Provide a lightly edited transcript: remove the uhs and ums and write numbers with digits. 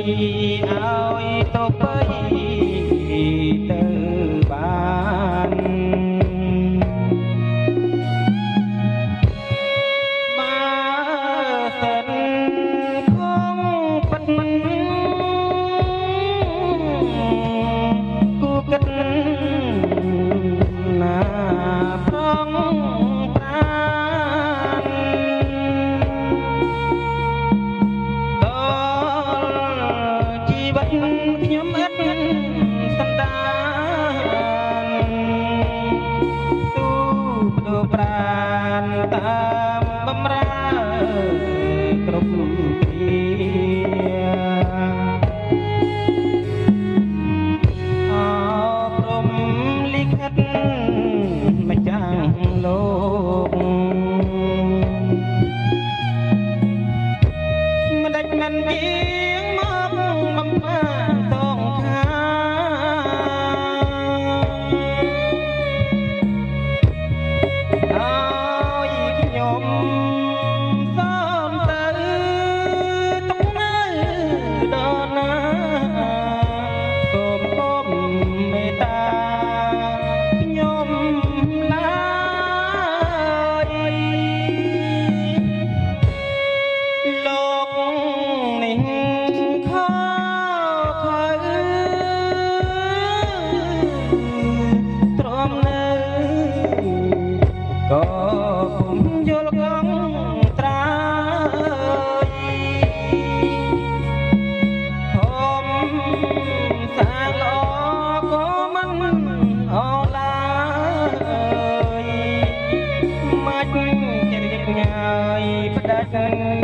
ឲ្យទៅបីទៅបានបើសិនគង់ពិតគូគិតណាប្រងប្រានដល់ជីវិតខ្ញុំឥតសន្តានទូបដូរប្រានតាមបំរើគ្រប់គ្រាអព្រំលិខិតម្ចាស់លោកមិនដាច់មិនវាងមកបំផាសងខាឲ្យខ្ញុំសូមទៅទុកនៅដល់ណាសូមគុំមេត្តាខ្ញុំឡើយលោកនេះខកខើទ្រាំនៅក៏ពុំយល់កងត្រើយខំសាងល្អក៏មិនអឡើយមិនចេះញ៉ាយផ្ដាច់